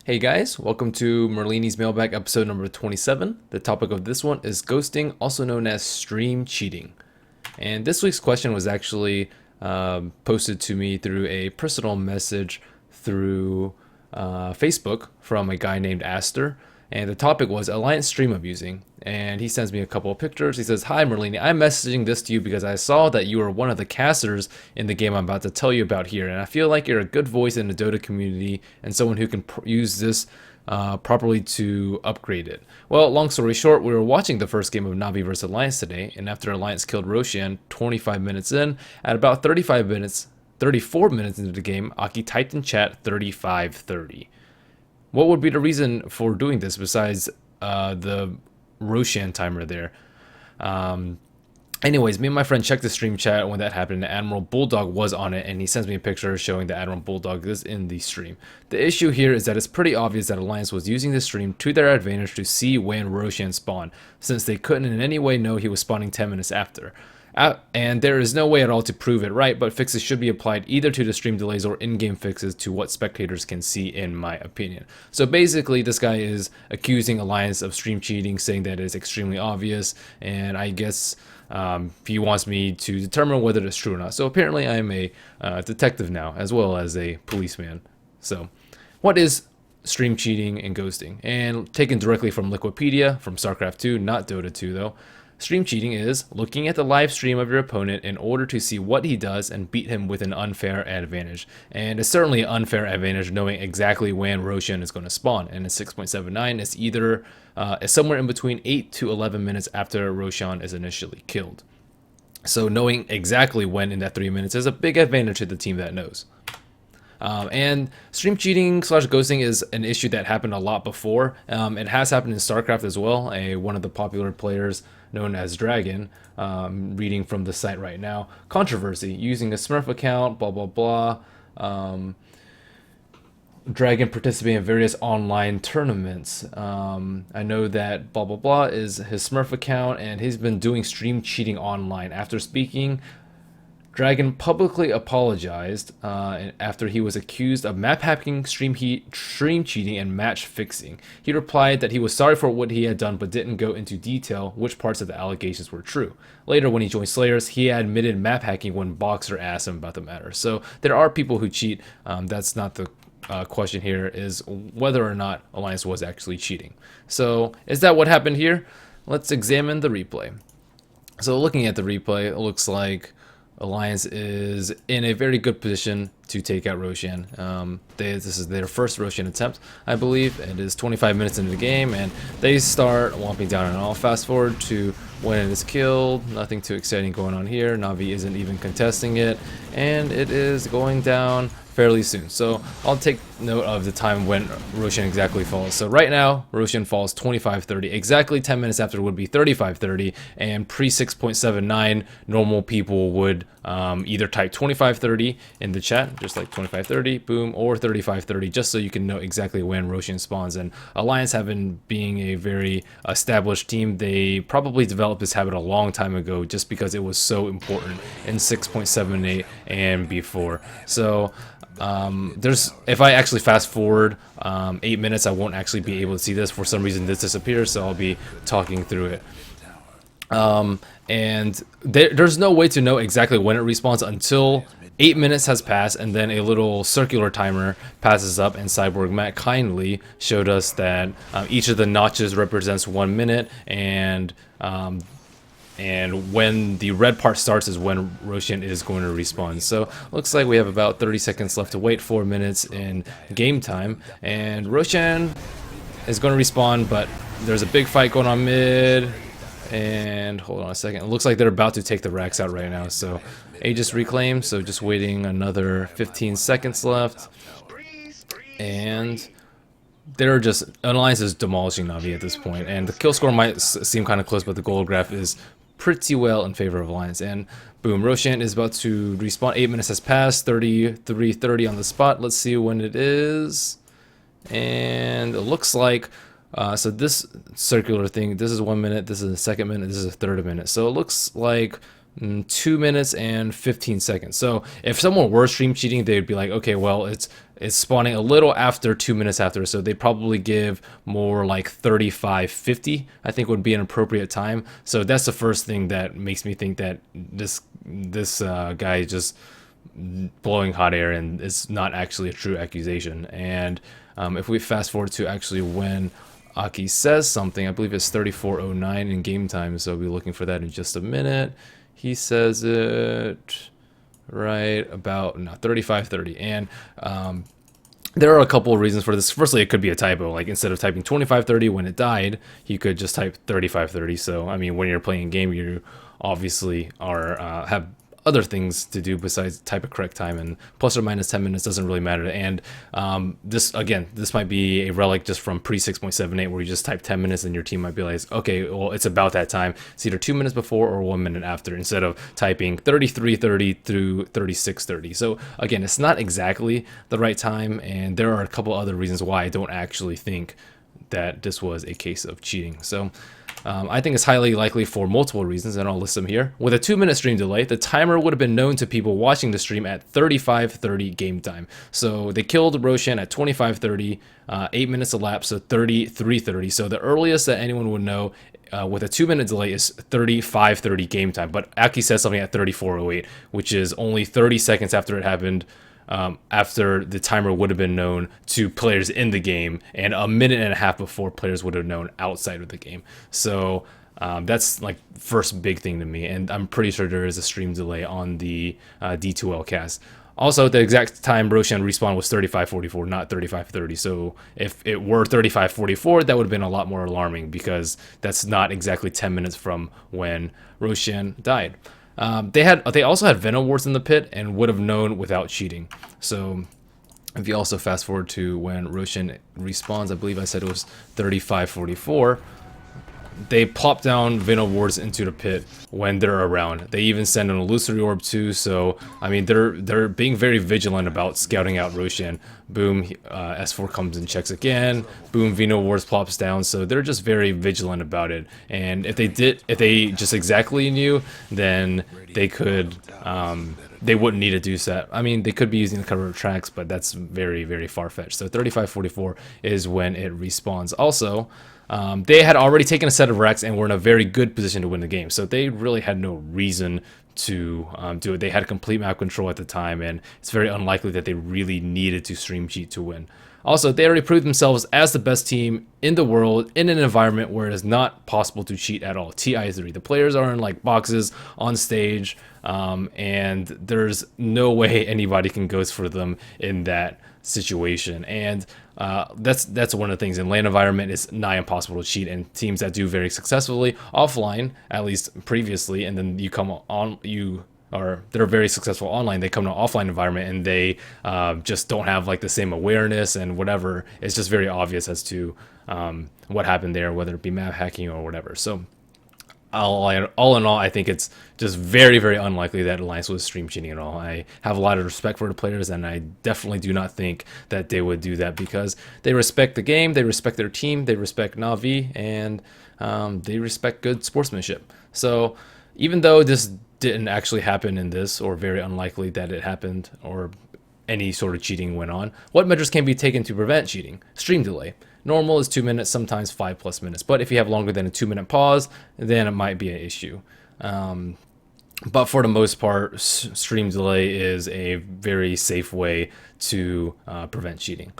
Hey guys, welcome to Merlini's Mailbag episode number 27. The topic of this one is ghosting, also known as stream cheating. And this week's question was actually posted to me through a personal message through Facebook from a guy named Astor. And the topic was Alliance stream abusing. And he sends me a couple of pictures. He says, "Hi Merlini, I'm messaging this to you because I saw that you are one of the casters in the game I'm about to tell you about here. And I feel like you're a good voice in the Dota community and someone who can use this properly to upgrade it." Well, long story short, we were watching the first game of Navi vs Alliance today. And after Alliance killed Roshan 25 minutes in, at about 34 minutes into the game, Aki typed in chat 35-30. What would be the reason for doing this besides the Roshan timer there? Anyways, me and my friend checked the stream chat when that happened, and Admiral Bulldog was on it, and he sends me a picture showing that Admiral Bulldog is in the stream. The issue here is that it's pretty obvious that Alliance was using the stream to their advantage to see when Roshan spawned, since they couldn't in any way know he was spawning 10 minutes after. And there is no way at all to prove it right, but fixes should be applied either to the stream delays or in-game fixes to what spectators can see, in my opinion. So basically, this guy is accusing Alliance of stream cheating, saying that it's extremely obvious, and I guess he wants me to determine whether it's true or not. So apparently I'm a detective now, as well as a policeman. So what is stream cheating and ghosting? And taken directly from Liquipedia, from StarCraft 2, not Dota 2 though. Stream cheating is looking at the live stream of your opponent in order to see what he does and beat him with an unfair advantage. And it's certainly an unfair advantage knowing exactly when Roshan is going to spawn. And in 6.79, it's either somewhere in between 8 to 11 minutes after Roshan is initially killed. So knowing exactly when in that 3 minutes is a big advantage to the team that knows. And stream cheating / ghosting is an issue that happened a lot before. It has happened in StarCraft as well. One of the popular players known as Dragon, reading from the site right now, controversy using a Smurf account, blah blah blah. Dragon participating in various online tournaments. I know that blah blah blah is his Smurf account, and he's been doing stream cheating online. After speaking, Dragon publicly apologized after he was accused of map hacking, stream cheating, and match fixing. He replied that he was sorry for what he had done, but didn't go into detail which parts of the allegations were true. Later, when he joined Slayers, he admitted map hacking when Boxer asked him about the matter. So there are people who cheat. That's not the question here, is whether or not Alliance was actually cheating. So is that what happened here? Let's examine the replay. So looking at the replay, it looks like Alliance is in a very good position to take out Roshan. This is their first Roshan attempt, I believe. It is 25 minutes into the game, and they start whomping down, and I'll fast forward to when it is killed. Nothing too exciting going on here. Navi isn't even contesting it, and it is going down fairly soon. So I'll take note of the time when Roshan exactly falls. So right now, Roshan falls 25-30. Exactly 10 minutes after would be 35-30, and pre 6.79, normal people would either type 25-30 in the chat, just like 25-30, boom, or 35-30, just so you can know exactly when Roshan spawns. And Alliance, being a very established team, they probably developed this habit a long time ago just because it was so important in 6.78 and before. So if I actually fast forward 8 minutes, I won't actually be able to see this. For some reason this disappears, so I'll be talking through it. And there's no way to know exactly when it respawns until 8 minutes has passed, and then a little circular timer passes up, and Cyborg Matt kindly showed us that each of the notches represents 1 minute, and when the red part starts is when Roshan is going to respawn. So looks like we have about 30 seconds left to wait, 4 minutes in game time, and Roshan is going to respawn, but there's a big fight going on mid. And hold on a second, it looks like they're about to take the racks out right now. So Aegis reclaimed, so just waiting another 15 seconds left. And they're just, Alliance is demolishing Navi at this point, and the kill score might seem kind of close, but the goal graph is pretty well in favor of Alliance. And boom, Roshan is about to respawn. 8 minutes has passed, 33-30 on the spot. Let's see when it is. And it looks like so this circular thing, this is 1 minute, this is a second minute, this is a third minute. So it looks like 2 minutes and 15 seconds. So if someone were stream cheating, they'd be like, okay, well, it's spawning a little after 2 minutes after, so they'd probably give more like 35:50, I think would be an appropriate time. So that's the first thing that makes me think that this guy is just blowing hot air and it's not actually a true accusation. And if we fast forward to actually when Aki says something, I believe it's 34:09 in game time, so we'll be looking for that in just a minute. He says it right about 35:30, and there are a couple of reasons for this. Firstly, it could be a typo. Like instead of typing 25:30 when it died, he could just type 35:30. So I mean, when you're playing a game, you obviously are have other things to do besides type a correct time, and plus or minus 10 minutes doesn't really matter. And this might be a relic just from pre 6.78 where you just type 10 minutes and your team might be like, okay, well, it's about that time. It's either 2 minutes before or 1 minute after, instead of typing 33:30 through 36:30. So again, it's not exactly the right time, and there are a couple other reasons why I don't actually think that this was a case of cheating. So I think it's highly likely for multiple reasons, and I'll list them here. With a 2-minute stream delay, the timer would have been known to people watching the stream at 35:30 game time. So they killed Roshan at 25:30, 8 minutes elapsed, so 33:30. So the earliest that anyone would know with a 2-minute delay is 35:30 game time. But Aki says something at 34:08, which is only 30 seconds after it happened. After the timer would have been known to players in the game, and a minute and a half before players would have known outside of the game. So that's like first big thing to me, and I'm pretty sure there is a stream delay on the D2L cast. Also, the exact time Roshan respawn was 35:44, not 35:30. So if it were 35:44, that would have been a lot more alarming, because that's not exactly 10 minutes from when Roshan died. They also had Venom wards in the pit and would have known without cheating. So if you also fast forward to when Roshan respawns, I believe I said it was 35:44. They plop down Venom wards into the pit when they're around. They even send an illusory orb too. So I mean, they're being very vigilant about scouting out Roshan. Boom, S4 comes and checks again. Boom, Venom wards plops down. So they're just very vigilant about it. And if they just exactly knew, then they could they wouldn't need to do that. I mean, they could be using the cover tracks, but that's very, very far-fetched. So 35:44 is when it respawns. Also, they had already taken a set of wrecks and were in a very good position to win the game, so they really had no reason to do it. They had complete map control at the time, and it's very unlikely that they really needed to stream cheat to win. Also, they already proved themselves as the best team in the world in an environment where it is not possible to cheat at all. TI3. The players are in like boxes on stage, and there's no way anybody can ghost for them in that situation. And that's one of the things in LAN environment. It's nigh impossible to cheat, and teams that do very successfully offline, at least previously, and then you come on, they're very successful online, they come to an offline environment and they just don't have like the same awareness and whatever. It's just very obvious as to what happened there, whether it be map hacking or whatever. So all in all, I think it's just very, very unlikely that Alliance was stream cheating at all. I have a lot of respect for the players, and I definitely do not think that they would do that, because they respect the game, they respect their team, they respect Na'Vi, and they respect good sportsmanship. So even though this didn't actually happen in this, or very unlikely that it happened, or any sort of cheating went on, what measures can be taken to prevent cheating? Stream delay. Normal is 2 minutes, sometimes 5+ minutes. But if you have longer than a 2-minute pause, then it might be an issue. But for the most part, stream delay is a very safe way to prevent cheating.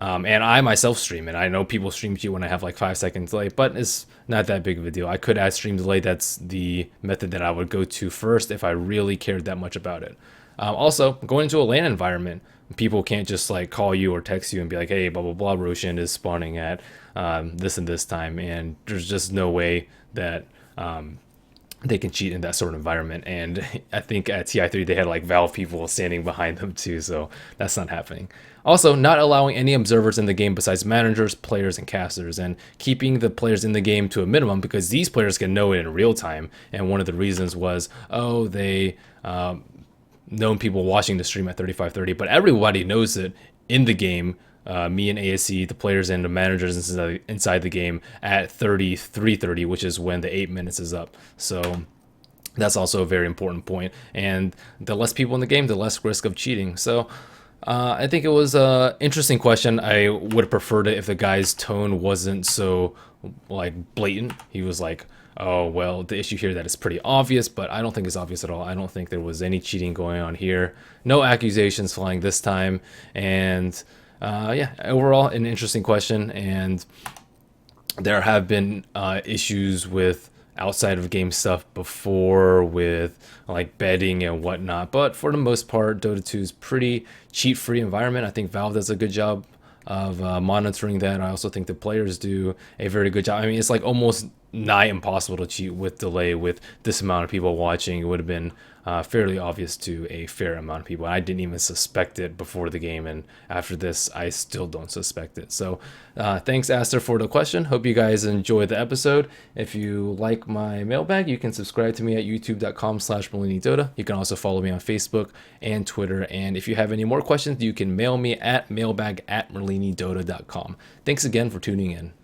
And I myself stream, and I know people stream cheat when I have like 5 seconds delay, but it's not that big of a deal. I could add stream delay. That's the method that I would go to first if I really cared that much about it. Also, going into a LAN environment, people can't just like call you or text you and be like, hey, blah, blah, blah, Roshan is spawning at this and this time. And there's just no way that they can cheat in that sort of environment. And I think at TI3, they had like Valve people standing behind them too. So that's not happening. Also, not allowing any observers in the game besides managers, players, and casters, and keeping the players in the game to a minimum, because these players can know it in real time. And one of the reasons was, oh, they known people watching the stream at 35:30, but everybody knows it in the game. Me and ASC, the players and the managers inside the game at 33:30, which is when the 8 minutes is up. So That's also a very important point. And the less people in the game, the less risk of cheating. So I think it was an interesting question. I would have preferred it if the guy's tone wasn't so like blatant. He was like, "Oh well, the issue here that is pretty obvious," but I don't think it's obvious at all. I don't think there was any cheating going on here. No accusations flying this time, and yeah, overall an interesting question. And there have been issues with outside of game stuff before with like betting and whatnot, but for the most part Dota 2 is pretty cheat free environment. I think Valve does a good job of monitoring that. I also think the players do a very good job. I mean, it's like almost nigh impossible to cheat with delay with this amount of people watching. It would have been fairly obvious to a fair amount of people. I didn't even suspect it before the game, and after this, I still don't suspect it. So, thanks, Astor, for the question. Hope you guys enjoyed the episode. If you like my mailbag, you can subscribe to me at youtube.com/MerliniDota. You can also follow me on Facebook and Twitter. And if you have any more questions, you can mail me at mailbag@merlinidota.com. Thanks again for tuning in.